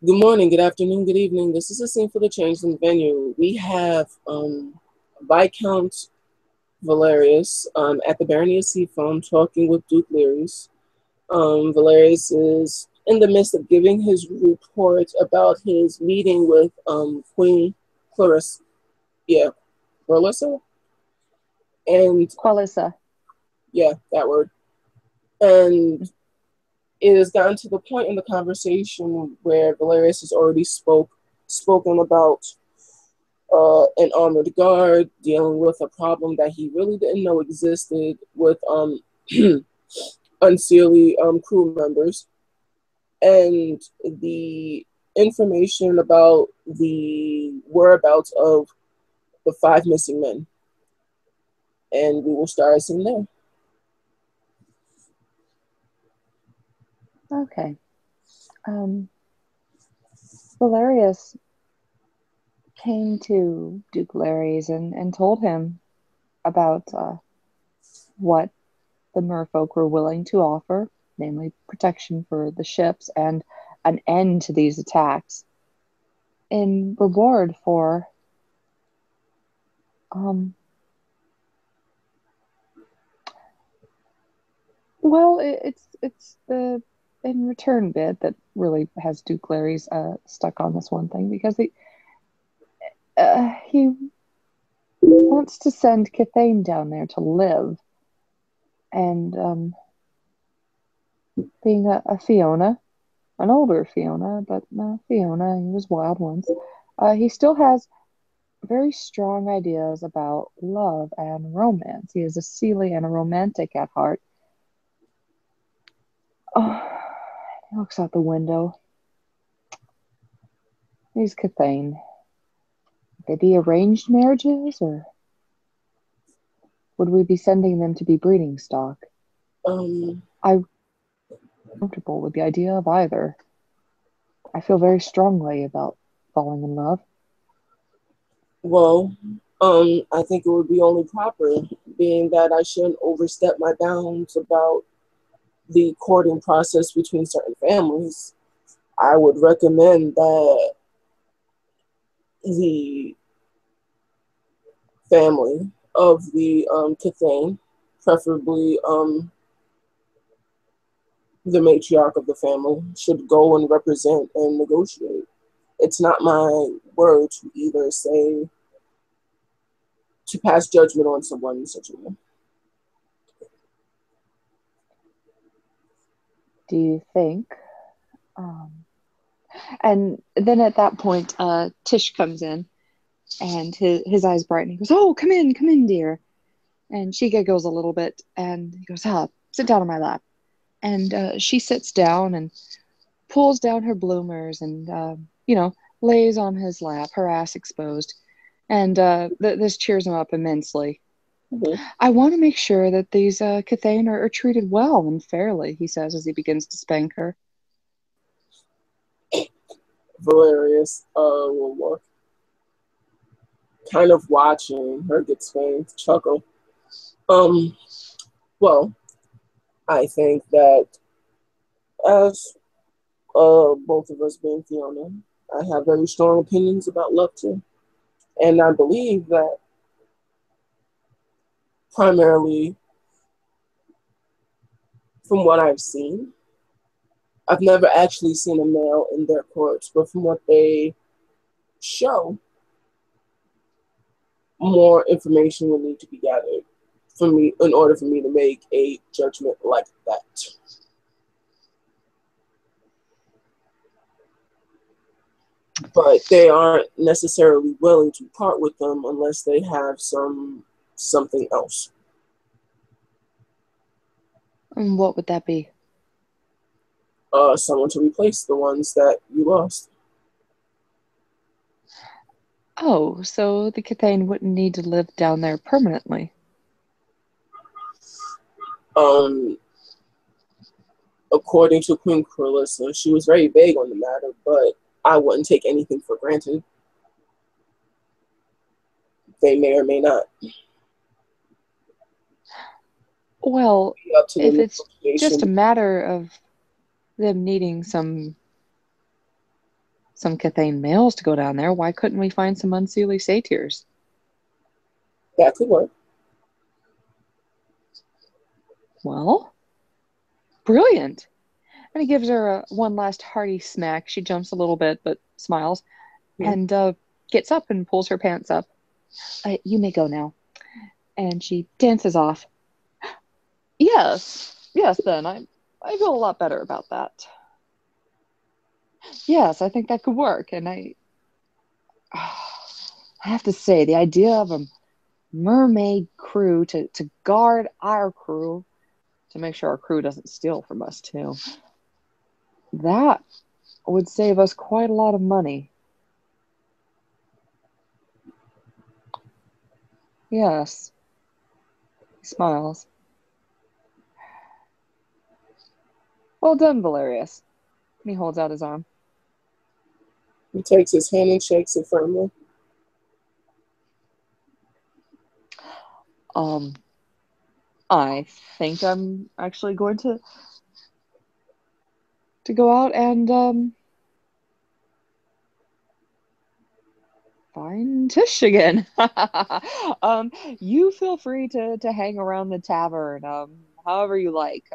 Good morning, good afternoon, good evening. This is a scene for the change in the venue. We have Viscount Valarius at the Baroney of Seafoam talking with Duke Leary's. Valarius is in the midst of giving his report about his meeting with Queen Clarissa. Yeah, Clarissa? And Qualisa. yeah, that word. And it has gotten to the point in the conversation where Valerius has already spoken about an armored guard dealing with a problem that he really didn't know existed with unseelie crew members, and the information about the whereabouts of the five missing men. And we will start us in there. Okay. Um, Valerius came to Duke Larry's and told him about what the merfolk were willing to offer, namely protection for the ships and an end to these attacks in reward for um it's the in return bid that really has Duke Larry's stuck on this one thing because he wants to send Cathane down there to live. And being a Fiona, an older Fiona, but Fiona, he was wild once, he still has very strong ideas about love and romance. He is a Seelie and a romantic at heart. Oh, he looks out the window. He's Cathane. Would they be arranged marriages, or would we be sending them to be breeding stock? Um, I'm comfortable with the idea of either. I feel very strongly about falling in love. well, I think it would be only proper, being that I shouldn't overstep my bounds about the courting process between certain families. I would recommend that the family of the Cathane, preferably the matriarch of the family, should go and represent and negotiate. It's not my word to either say to pass judgment on someone in such a way. Do you think? Um, and then at that point, Tish comes in and his eyes brighten. He goes, "Oh, come in, dear." And she giggles a little bit and he goes, "Ah, sit down on my lap." And she sits down and pulls down her bloomers and, lays on his lap, her ass exposed. And this cheers him up immensely. Mhm. "I want to make sure that these Cathane are treated well and fairly," he says as he begins to spank her. Valerius will look, kind of watching her get spanked, chuckle. Um, well, I think that as both of us being Fiona, I have very strong opinions about love too. And I believe that primarily from what I've seen, I've never actually seen a male in their courts, but from what they show, more information will need to be gathered for me in order for me to make a judgment like that. But they aren't necessarily willing to part with them unless they have something else. And what would that be? Someone to replace the ones that you lost. Oh, so the Cathane wouldn't need to live down there permanently. Um, According to Queen Carissa, she was very vague on the matter, but I wouldn't take anything for granted. They may or may not Well, be up to the if it's negotiation just a between. matter of them needing some some Cathane males to go down there. Why couldn't we find some unseelie satyrs? That could work. Well, brilliant. And he gives her one last hearty smack. She jumps a little bit, but smiles, Hmm. and gets up and pulls her pants up. You may go now. And she dances off. Yes, yes, then. I feel a lot better about that. Yes, I think that could work. And I have to say, the idea of a mermaid crew to guard our crew, to make sure our crew doesn't steal from us, too, that would save us quite a lot of money. Yes, he smiles. Well done, Valarius. And he holds out his arm. He takes his hand and shakes it firmly. Um, I think I'm actually going to go out and find Tish again. You feel free to hang around the tavern, however you like.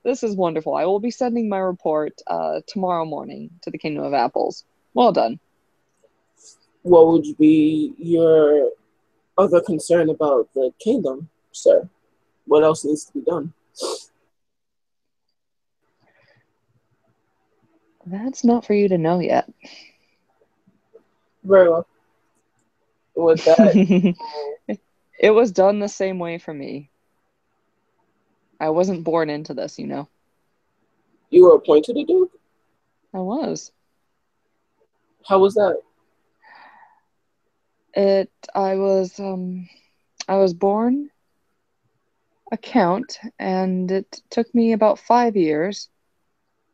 This is wonderful. I will be sending my report tomorrow morning to the Kingdom of Apples. Well done. What would be your other concern about the kingdom, sir? What else needs to be done? That's not for you to know yet. Very well. With that, It was done the same way for me. I wasn't born into this, you know. you were appointed a duke? I was. How was that? It I was born a count, and it took me about 5 years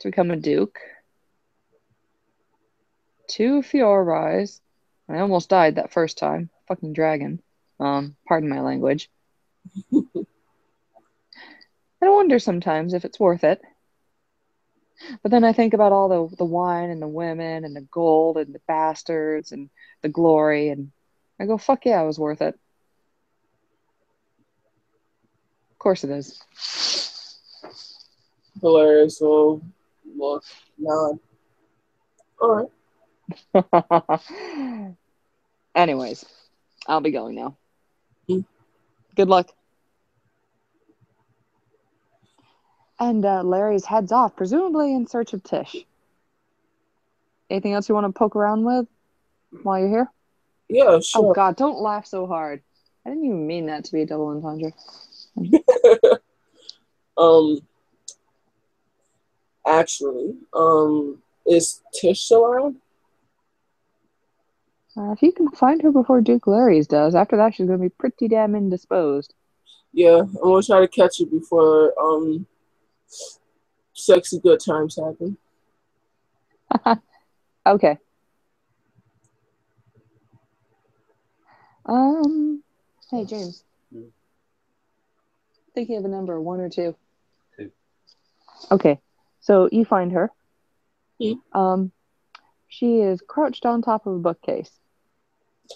to become a duke. Two Fiorais. I almost died that first time. Fucking dragon. Pardon my language. I wonder sometimes if it's worth it. But then I think about all the wine and the women and the gold and the bastards and the glory, and I go, fuck yeah, it was worth it. Of course it is. Hilarious. So, look, nod. All Anyways, I'll be going now. right. Good luck. And Larry's heads off, presumably in search of Tish. Anything else you want to poke around with while you're here? Yeah, Oh sure. God, don't laugh so hard. I didn't even mean that to be a double entendre. um, actually, is Tish still around? If you can find her before Duke Larry's does, after that she's going to be pretty damn indisposed. Yeah, I'm gonna try to catch you before sexy good times happen. Okay. Hey James, think you have a number, one or two? Two. Okay, so you find her. Hmm. She is crouched on top of a bookcase,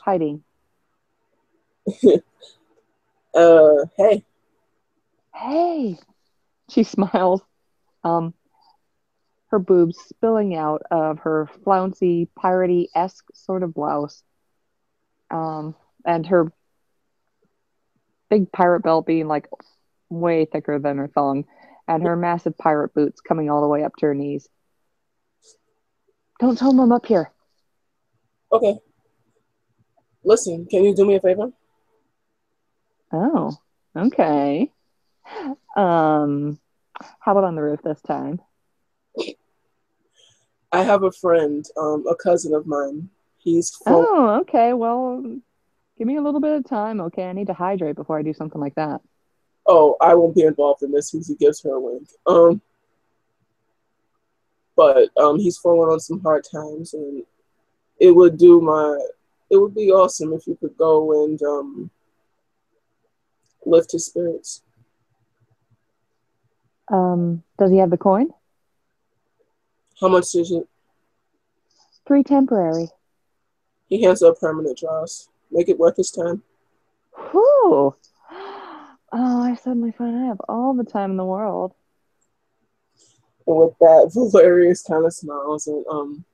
hiding. Hey. Hey, she smiles. Um, her boobs spilling out of her flouncy, piratey-esque sort of blouse. And her big pirate belt being like way thicker than her thong, and her massive pirate boots coming all the way up to her knees. Don't tell them I'm up here. Okay. Listen, can you do me a favor? Oh, okay. Um, how about on the roof this time? I have a friend, a cousin of mine. He's full. Oh, okay. Well, give me a little bit of time, okay? I need to hydrate before I do something like that. Oh, I won't be involved in this because he gives her a wink. But he's fallen on some hard times, and it would do my. It would be awesome if you could go and lift his spirits. Does he have the coin? How much is it? 3 temporary. He hands her permanent draws. Make it worth his time. Whew. Oh, I suddenly find I have all the time in the world. And with that, Valarius kind of smiles and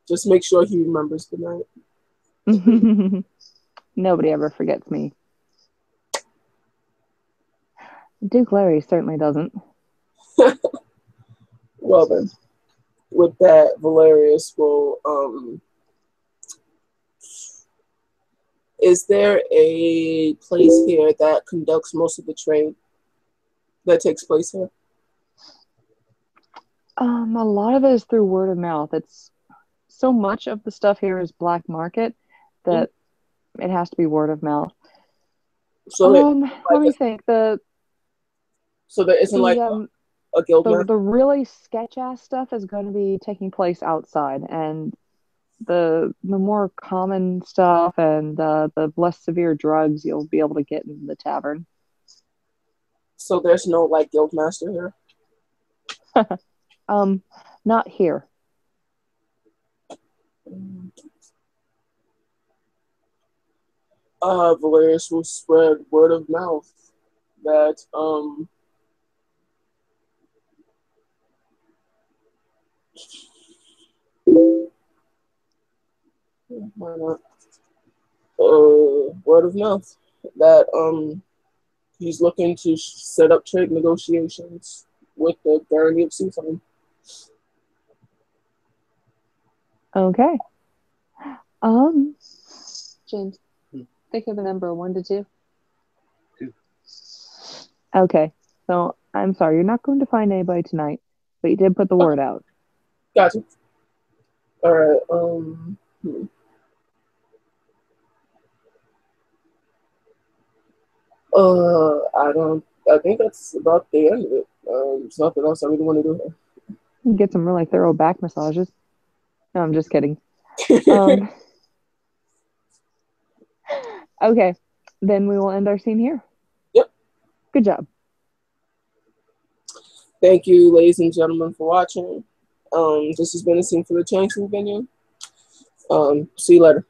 just make sure he remembers the night. Nobody ever forgets me. Duke Larry certainly doesn't. Well then, with that, Valarius will is there a place here that conducts most of the trade that takes place here? A lot of it is through word of mouth. It's so much of the stuff here is black market Mm-hmm. that it has to be word of mouth. So that Let like me think. so there isn't The like a guild master. the really sketch ass stuff is going to be taking place outside, and the more common stuff and the less severe drugs you'll be able to get in the tavern. So there's no like guild master here. Not here. Valerius will spread word of mouth that why not? Word of mouth that he's looking to set up trade negotiations with the Baroney of Seafoam. Okay. James, think of a number 1 to 2. 2. Okay. So I'm sorry, you're not going to find anybody tonight, but you did put the word out. Gotcha. All right. I don't. I think that's about the end of it. There's nothing else I really want to do here. You can get some really thorough back massages. No, I'm just kidding. Um, okay, then we will end our scene here. Yep. Good job. Thank you, ladies and gentlemen, for watching. This has been a scene for the Changing Venue. See you later.